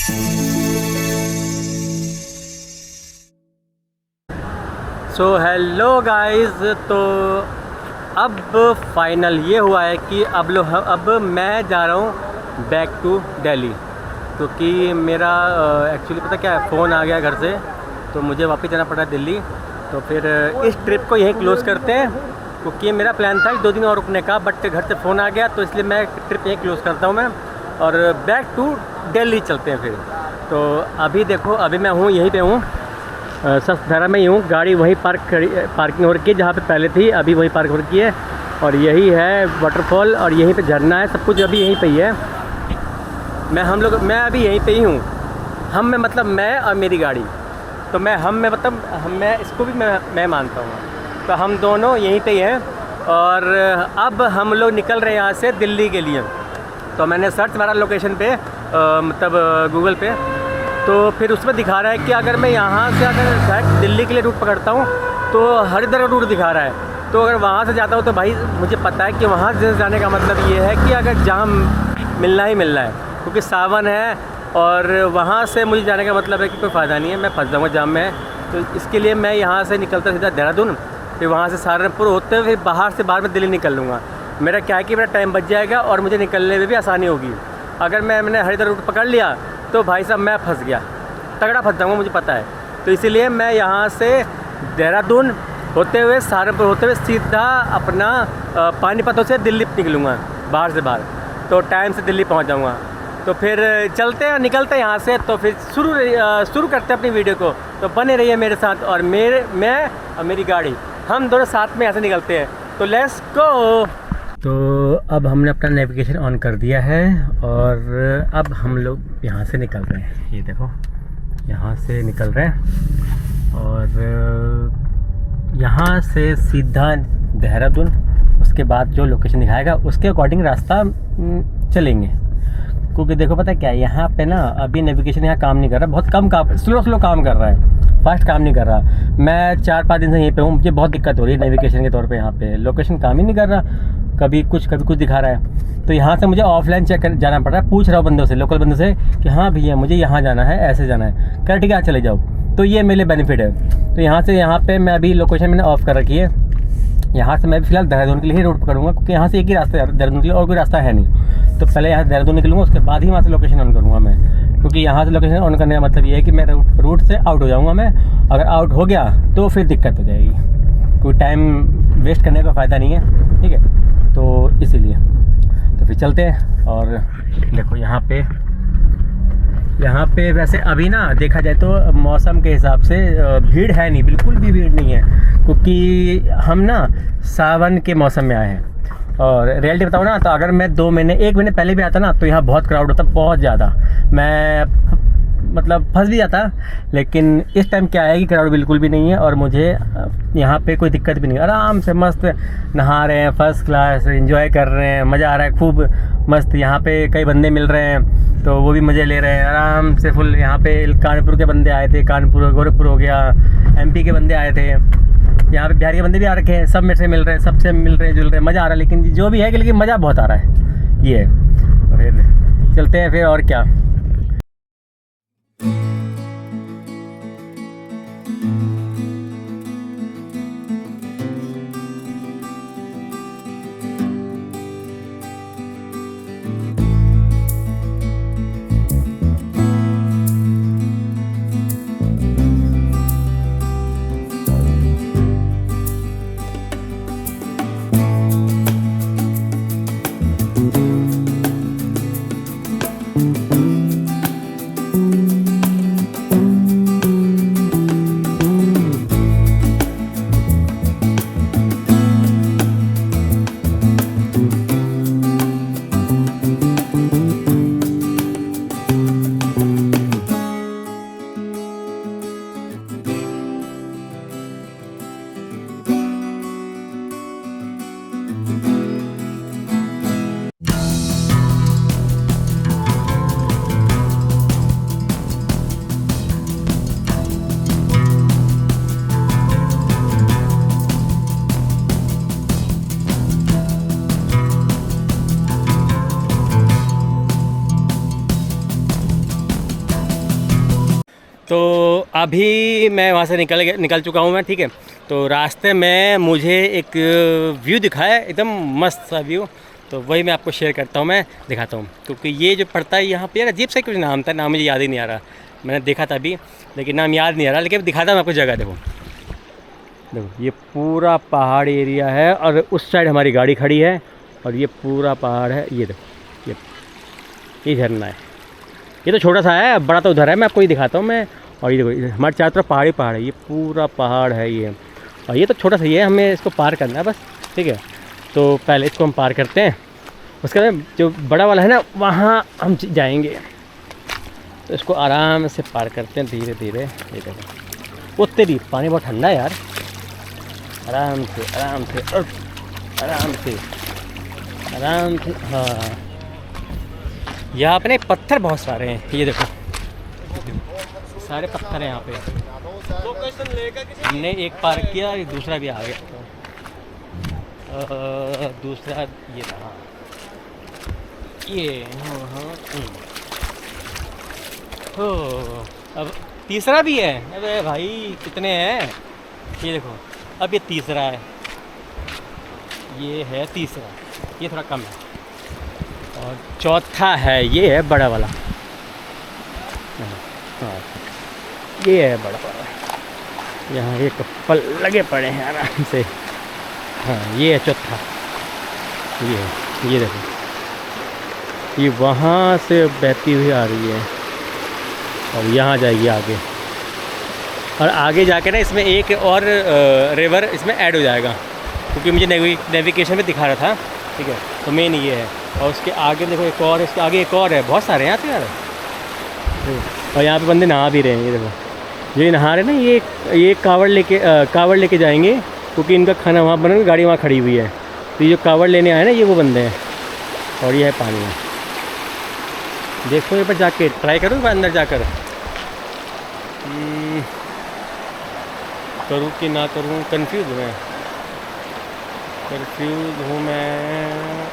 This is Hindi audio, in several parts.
सो हेलो गाइस, तो अब फाइनल ये हुआ है कि अब मैं जा रहा हूँ बैक टू दिल्ली, क्योंकि मेरा एक्चुअली पता क्या है, फ़ोन आ गया घर से, तो मुझे वापस जाना पड़ा दिल्ली। तो फिर इस ट्रिप को यहीं क्लोज़ करते हैं, क्योंकि मेरा प्लान था 2 दिन और रुकने का, बट घर से फ़ोन आ गया, तो इसलिए मैं ट्रिप यहीं क्लोज़ करता हूँ मैं, और बैक टू दिल्ली चलते हैं फिर। तो अभी देखो, अभी मैं हूँ यहीं पे हूँ, सस्तारा में ही हूँ। गाड़ी वहीं पार्किंग हो रखी है जहाँ पे पहले थी, अभी वहीं पार्क हो रखी है। और यही है वाटरफॉल, और यहीं पे झरना है, सब कुछ अभी यहीं पे ही है। मैं अभी यहीं पे ही हूँ। हम में मतलब मैं और मेरी गाड़ी, तो मैं इसको भी मैं मानता हूँ। तो हम दोनों यहीं पे ही हैं, और अब हम लोग निकल रहे हैं यहाँ से दिल्ली के लिए। तो मैंने सर्च मारा लोकेशन पे, मतलब गूगल पे, तो फिर उसमें दिखा रहा है कि अगर मैं यहाँ से अगर डायरेक्ट दिल्ली के लिए रूट पकड़ता हूँ तो हरिद्वार का रूट दिखा रहा है। तो अगर वहाँ से जाता हूँ तो भाई मुझे पता है कि वहाँ से जाने का मतलब ये है कि अगर जाम मिलना ही मिलना है, क्योंकि सावन है, और वहाँ से मुझे जाने का मतलब है कि कोई फ़ायदा नहीं है, मैं फंस जाऊँगा जाम में। तो इसके लिए मैं यहाँ से निकलता सीधा देहरादून, फिर वहाँ से सहारनपुर होते हुए फिर बाहर में दिल्ली निकल लूँगा। मेरा क्या है कि मेरा टाइम बच जाएगा और मुझे निकलने में भी आसानी होगी। अगर मैंने हरिद्वार रूट पकड़ लिया तो भाई साहब मैं फंस गया, तगड़ा फंस जाऊँगा, मुझे पता है। तो इसीलिए मैं यहाँ से देहरादून होते हुए सहारनपुर होते हुए सीधा अपना पानीपतों से दिल्ली निकलूँगा, बाहर से बाहर, तो टाइम से दिल्ली पहुँच जाऊँगा। तो फिर चलते हैं, निकलते हैं यहाँ से। तो फिर शुरू करते हैं अपनी वीडियो को। तो बने रहिए मेरे साथ, और मैं और मेरी गाड़ी, हम दोनों साथ में यहाँ से निकलते हैं। तो लेट्स गो। तो अब हमने अपना नेविगेशन ऑन कर दिया है, और अब हम लोग यहाँ से निकल रहे हैं। ये देखो, यहाँ से निकल रहे हैं, और यहाँ से सीधा देहरादून, उसके बाद जो लोकेशन दिखाएगा उसके अकॉर्डिंग रास्ता चलेंगे। क्योंकि देखो पता क्या है, यहाँ पे ना अभी नेविगेशन यहाँ काम नहीं कर रहा, बहुत कम काम, स्लो काम कर रहा है, फास्ट काम नहीं कर रहा। मैं 4-5 दिन से यहीं पे हूँ, मुझे बहुत दिक्कत हो रही है नेविगेशन के तौर पे। यहाँ पे लोकेशन काम ही नहीं कर रहा, कभी कुछ दिखा रहा है। तो यहाँ से मुझे ऑफलाइन चेक कर जाना पड़ रहा है, पूछ रहा हूँ बंदों से, लोकल बंदों से कि हाँ भैया मुझे यहाँ जाना है, ऐसे जाना है, कर ठीक है चले जाओ। तो ये मेरे बेनिफिट है। तो यहाँ से यहाँ पे मैं अभी लोकेशन मैंने ऑफ कर रखी है। यहाँ से मैं फिलहाल देहरादून के लिए ही रोड पकड़ूंगा, क्योंकि यहाँ से एक ही रास्ता है देहरादून के लिए, और कोई रास्ता है नहीं। तो पहले यहाँ से देहरादून निकलूँगा, उसके बाद ही वहाँ से लोकेशन ऑन करूँगा मैं, क्योंकि यहाँ से लोकेशन ऑन करने का मतलब ये है कि मैं रूट से आउट हो जाऊँगा मैं। अगर आउट हो गया तो फिर दिक्कत हो जाएगी, कोई टाइम वेस्ट करने का फ़ायदा नहीं है, ठीक है। तो इसीलिए तो फिर चलते हैं। और देखो यहाँ पे वैसे अभी ना देखा जाए तो मौसम के हिसाब से भीड़ है नहीं, बिल्कुल भी भीड़ नहीं है, क्योंकि हम ना सावन के मौसम में आए हैं। और रियलिटी बताऊँ ना, तो अगर मैं 1 महीने पहले भी आता ना, तो यहाँ बहुत क्राउड होता, बहुत ज़्यादा, मैं मतलब फंस भी जाता। लेकिन इस टाइम क्या है कि क्राउड बिल्कुल भी नहीं है, और मुझे यहाँ पे कोई दिक्कत भी नहीं, आराम से मस्त नहा रहे हैं, फर्स्ट क्लास एंजॉय कर रहे हैं, मज़ा आ रहा है खूब मस्त। यहाँ पे कई बंदे मिल रहे हैं, तो वो भी मज़े ले रहे हैं आराम से फुल। यहाँ पे कानपुर के बंदे आए थे, कानपुर गोरखपुर हो गया, MP के बंदे आए थे, यहाँ पे बिहार के बंदे भी आ रखे हैं, सब मेरे से मिल रहे हैं, सबसे मिल रहे हैं, जुल रहे हैं, मज़ा आ रहा है। लेकिन जो भी है कि लेकिन मज़ा बहुत आ रहा है, ये है। तो फिर चलते हैं फिर, और क्या। तो अभी मैं वहाँ से निकल चुका हूँ मैं, ठीक है। तो रास्ते में मुझे एक व्यू दिखा है, एकदम मस्त सा व्यू, तो वही मैं आपको शेयर करता हूँ, मैं दिखाता हूँ। क्योंकि ये जो पड़ता है यहाँ पे यार, अजीब सा कुछ नाम था, नाम मुझे याद ही नहीं आ रहा, मैंने देखा था अभी लेकिन नाम याद नहीं आ रहा, लेकिन दिखाता हूँ आपको जगह। देखो देखो, ये पूरा पहाड़ी एरिया है और उस साइड हमारी गाड़ी खड़ी है और ये पूरा पहाड़ है। ये देखो, ये झरना है, ये तो छोटा सा है, बड़ा तो उधर है, मैं आपको ये दिखाता हूँ मैं। और ये देखो, हमारे चारों तरफ पहाड़ी पहाड़ है, ये पूरा पहाड़ है ये, और ये तो छोटा सा ये है, हमें इसको पार करना है बस, ठीक है। तो पहले इसको हम पार करते हैं, उसके बाद जो बड़ा वाला है ना वहाँ हम जाएंगे। तो इसको आराम से पार करते हैं धीरे धीरे। ये देखो, वो तेरी पानी बहुत ठंडा है यार, आराम से आराम से और आराम से आराम से। हाँ, यहाँ पे पत्थर बहुत सारे हैं, ये देखो सारे पत्थर हैं यहाँ पे। हमने एक पार किया, दूसरा भी आ गया। दूसरा ये रहा, ये हो, अब तीसरा भी है। अरे भाई कितने हैं, ये देखो, अब ये तीसरा है, ये है तीसरा, ये थोड़ा कम है, और चौथा है, ये है बड़ा वाला। हाँ, ये है बड़ा वाला, यहाँ ये कपल लगे पड़े हैं आराम से। हाँ, ये है चौथा, ये देखो, ये वहाँ से बहती हुई आ रही है और यहाँ जाएगी आगे, और आगे जाके ना इसमें एक और रिवर इसमें ऐड हो जाएगा, क्योंकि मुझे नेविगेशन में दिखा रहा था, ठीक है। तो मेन ये है, और उसके आगे देखो एक और, इसके आगे एक और है, बहुत सारे हैं यहाँ पे यार। और यहाँ पे बंदे नहा भी रहे हैं, ये देखो, ये नहा रहे हैं ना, ये कावड़ लेके जाएंगे, क्योंकि इनका खाना वहाँ बना, गाड़ी वहाँ खड़ी हुई है। तो ये जो कावड़ लेने आए ना, ये वो बंदे हैं, और ये है पानी में। देखो ये पर जाके ट्राई करूँ अंदर जाकर, करूँ कि ना करूँ, कंफ्यूज हूँ मैं।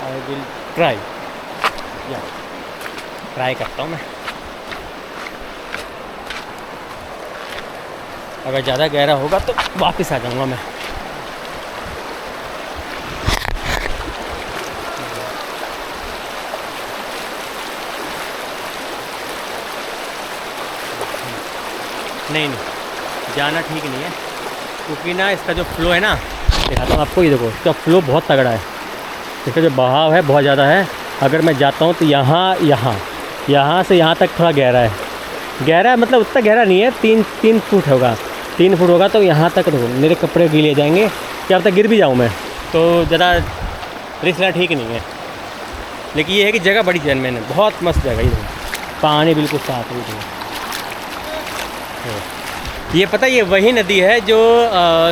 आई विल ट्राई करता हूँ मैं। अगर ज़्यादा गहरा होगा तो वापस आ जाऊँगा मैं। नहीं, जाना ठीक नहीं है, क्योंकि ना इसका जो फ्लो है ना, दिखाता हूँ आपको, ये देखो इसका फ्लो बहुत तगड़ा है, इसका जो बहाव है बहुत ज़्यादा है। अगर मैं जाता हूँ तो यहाँ से यहाँ तक थोड़ा गहरा है, मतलब उतना गहरा नहीं है, 3 फुट होगा, 3 फुट होगा। तो यहाँ तक देखो, मेरे कपड़े गीले जाएंगे, क्या पता गिर भी जाऊँ मैं, तो ज़्यादा रिस्क लेना ठीक नहीं है। लेकिन ये है कि जगह बड़ी जेन्युइन है, बहुत मस्त जगह है, पानी बिल्कुल साफ है। ये पता, ये वही नदी है जो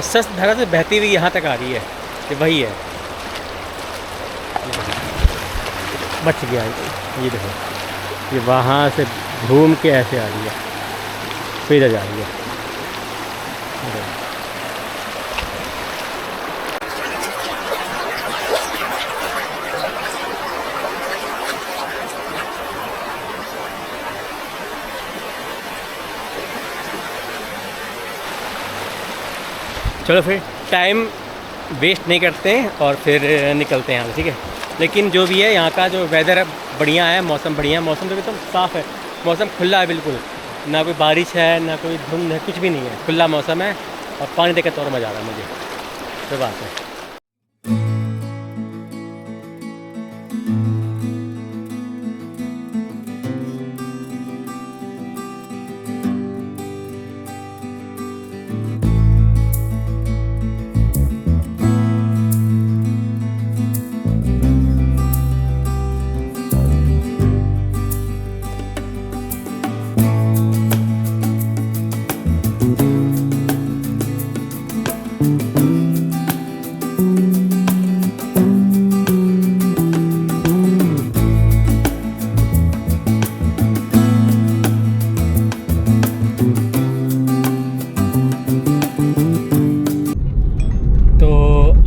शस्त्रधारा से बहती हुई यहाँ तक आ रही है, ये वही है। बच गया ये देखो, ये वहाँ से घूम के ऐसे आ रही है, फिर इधर जा रही है। चलो फिर टाइम वेस्ट नहीं करते हैं और फिर निकलते हैं यहाँ से, ठीक है। लेकिन जो भी है, यहाँ का जो वेदर बढ़िया है, मौसम बढ़िया है, मौसम तो एकदम साफ़ है, मौसम खुला है बिल्कुल, ना कोई बारिश है ना कोई धुंध है, कुछ भी नहीं है, खुला मौसम है। और पानी देख के तो और मज़ा आ रहा है मुझे, तो बात है।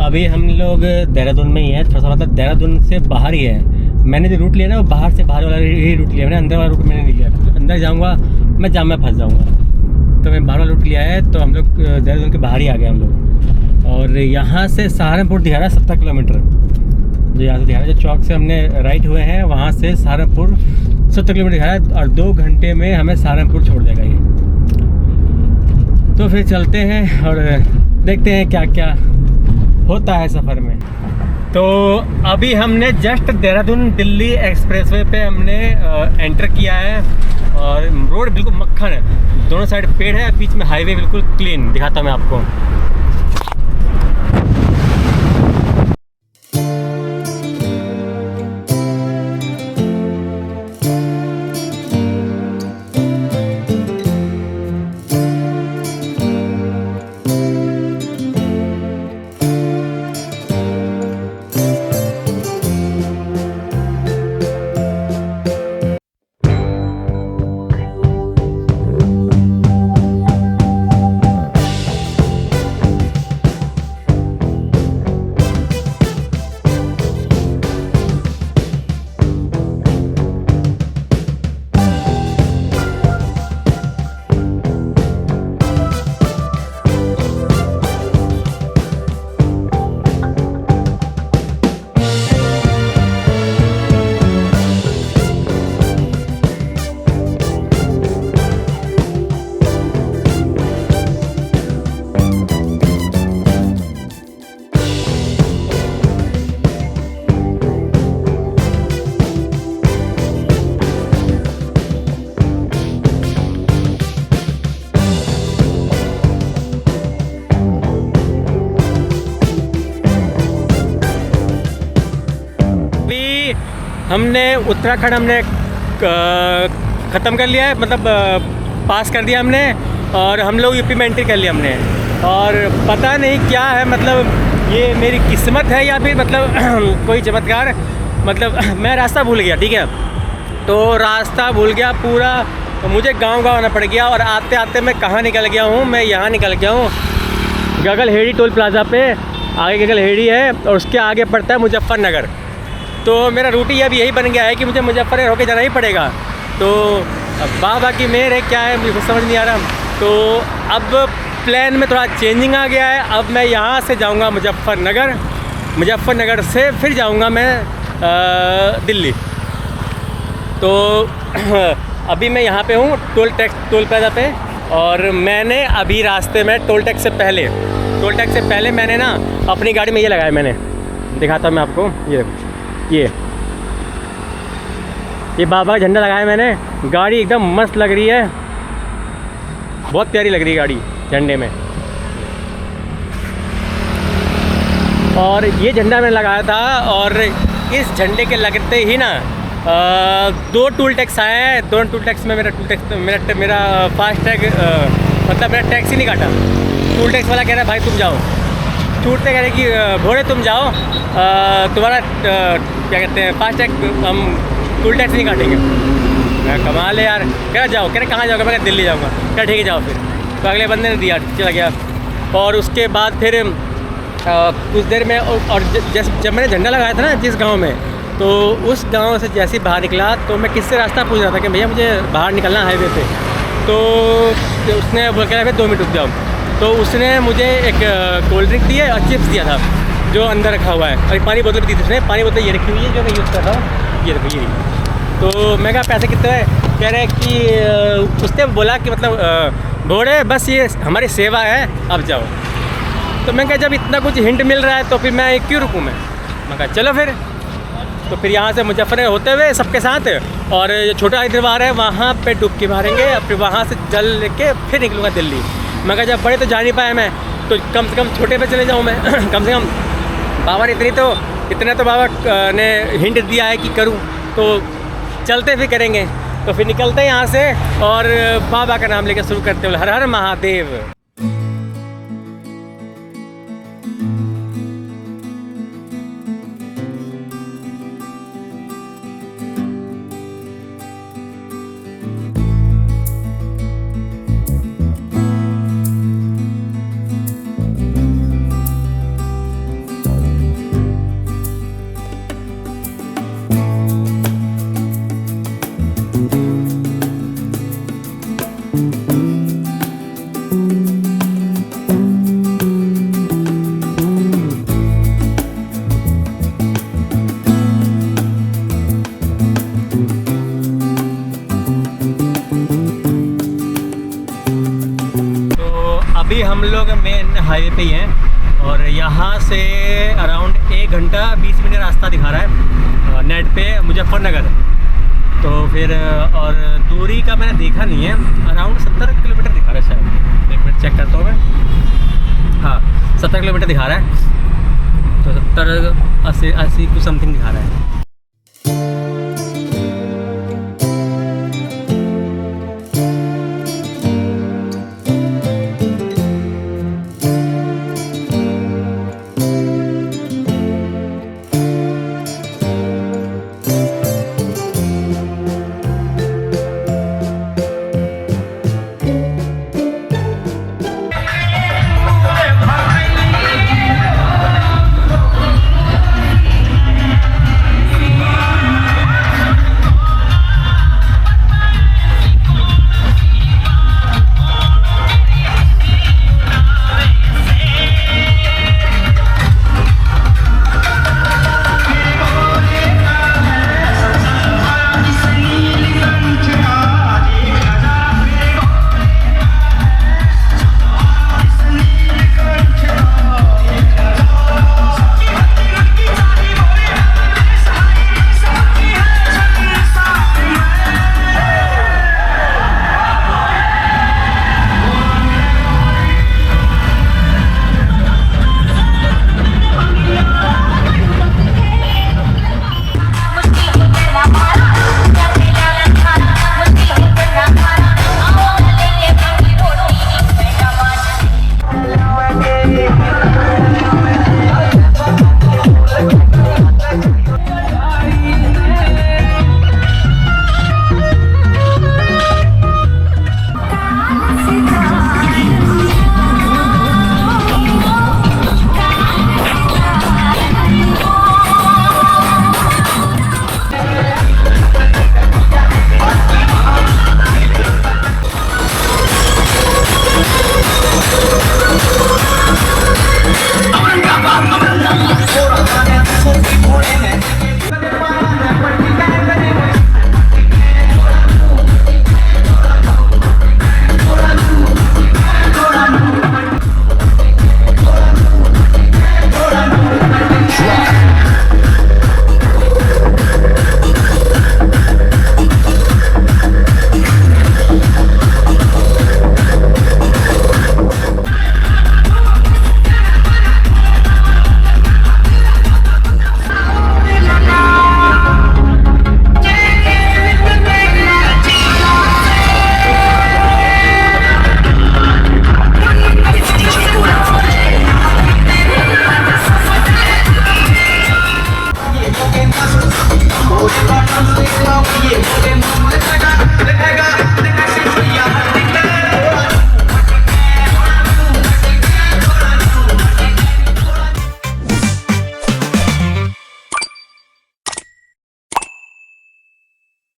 अभी हम लोग देहरादून में ही है, थोड़ा सा मतलब देहरादून से बाहर ही है। मैंने जो रूट लिया ना, वो बाहर से बाहर वाला ही रूट लिया, मैंने अंदर वाला रूट मैंने नहीं लिया। अंदर जाऊँगा मैं जाम में फंस जाऊँगा। तो मैं बारह लूट लिया है, तो हम लोग देहरादून के बाहर ही आ गए हम लोग। और यहाँ से सहारनपुर दिखा रहा है 70 किलोमीटर, जो यहाँ से दिखा रहा है, जो चौक से हमने राइट हुए हैं वहाँ से सहारनपुर 70 किलोमीटर दिखा रहा है, और 2 घंटे में हमें सहारनपुर छोड़ देगा ये। तो फिर चलते हैं और देखते हैं क्या क्या होता है सफ़र में। तो अभी हमने जस्ट देहरादून दिल्ली एक्सप्रेसवे पे हमने एंटर किया है, और रोड बिल्कुल मक्खन है, दोनों साइड पेड़ है, बीच में हाईवे बिल्कुल क्लीन। दिखाता हूँ मैं आपको। हमने उत्तराखंड हमने ख़त्म कर लिया है, मतलब पास कर दिया हमने, और हम लोग यूपी में एंट्री कर लिया हमने। और पता नहीं क्या है, मतलब ये मेरी किस्मत है या फिर मतलब कोई चमत्कार, मतलब मैं रास्ता भूल गया, ठीक है। तो रास्ता भूल गया पूरा, मुझे गांव आना पड़ गया, और आते आते मैं कहाँ निकल गया हूँ, मैं यहाँ निकल गया हूँ गगलहेड़ी टोल प्लाज़ा पे। आगे गगलहेड़ी है और उसके आगे पड़ता है मुजफ्फरनगर। तो मेरा रूटीन अब यही बन गया है कि मुझे मुजफ्फरनगर होके जाना ही पड़ेगा। तो बाबा की मेहर है, क्या है मुझे कुछ समझ नहीं आ रहा। तो अब प्लान में थोड़ा चेंजिंग आ गया है। अब मैं यहाँ से जाऊँगा मुजफ्फरनगर, मुजफ्फरनगर से फिर जाऊँगा मैं दिल्ली। तो अभी मैं यहाँ पे हूँ टोल प्लाज़ा पे, और मैंने अभी रास्ते में टोल टैक्स से पहले मैंने ना अपनी गाड़ी में ये लगाया, मैंने दिखाता हूँ मैं आपको। ये देखो, ये बाबा का झंडा लगाया मैंने। गाड़ी एकदम मस्त लग रही है, बहुत प्यारी लग रही है गाड़ी झंडे में। और ये झंडा मैंने लगाया था, और इस झंडे के लगते ही ना 2 टोल टैक्स आए हैं। दोनों टोल टैक्स में मेरा फास्टैग मतलब मेरा टैक्स ही नहीं काटा। टोल टैक्स वाला कह रहा है भाई तुम जाओ, छूटते कह रहे कि भोरे तुम जाओ, तुम्हारा क्या कहते हैं फास्टैग, हम टोल टैक्स नहीं काटेंगे। मैं कमाल है यार। कह रहा जाओ, कह रहे कहाँ जाओगे, मैं दिल्ली जाऊँगा। क्या ठीक है जाओ फिर। तो अगले बंदे ने दिया, चला गया। और उसके बाद फिर कुछ देर में, और जब मैंने झंडा लगाया था ना जिस गांव में, तो उस गांव से जैसे ही बाहर निकला तो मैं किससे रास्ता पूछ रहा था कि भैया मुझे बाहर निकलना हाईवे पे। तो उसने बोल के 2 मिनट रुक जाओ। तो उसने मुझे एक कोल्ड ड्रिंक दी है और चिप्स दिया था जो अंदर रखा हुआ है, और पानी बोतल भी दी थी उसने। पानी बोतल ये रखी हुई है जो मैं यूज़ कर रहा हूँ, ये देखो ये। तो मैं कहा पैसे कितने हैं, कह रहे हैं कि उसने बोला कि मतलब घोड़े बस ये हमारी सेवा है, अब जाओ। तो मैं कहा जब इतना कुछ हिंट मिल रहा है तो फिर मैं क्यों रुकूँ। मैं कहा चलो फिर। तो फिर यहाँ से मुजफ्फरनगर होते हुए सबके साथ, और छोटा हरिद्वार है वहाँ पे डुबकी मारेंगे, और फिर वहाँ से जल लेके फिर निकलूँगा दिल्ली। मैं कहा जब बड़े तो जा नहीं पाया मैं, तो कम से कम छोटे पे चले जाऊँ मैं। कम से कम बाबा ने इतना तो बाबा ने हिंट दिया है कि करूँ, तो चलते फिर करेंगे। तो फिर निकलते हैं यहाँ से, और बाबा का नाम लेकर शुरू करते हुए हर हर महादेव। लोग मेन हाईवे पे ही हैं और यहाँ से अराउंड 1 घंटा 20 मिनट रास्ता दिखा रहा है नेट पे मुजफ्फरनगर। तो फिर और दूरी का मैंने देखा नहीं है, अराउंड 70 किलोमीटर दिखा रहा है शायद। एक मिनट चेक करता हूँ मैं। हाँ 70 किलोमीटर दिखा रहा है, तो 70 80 कुछ समथिंग दिखा रहा है।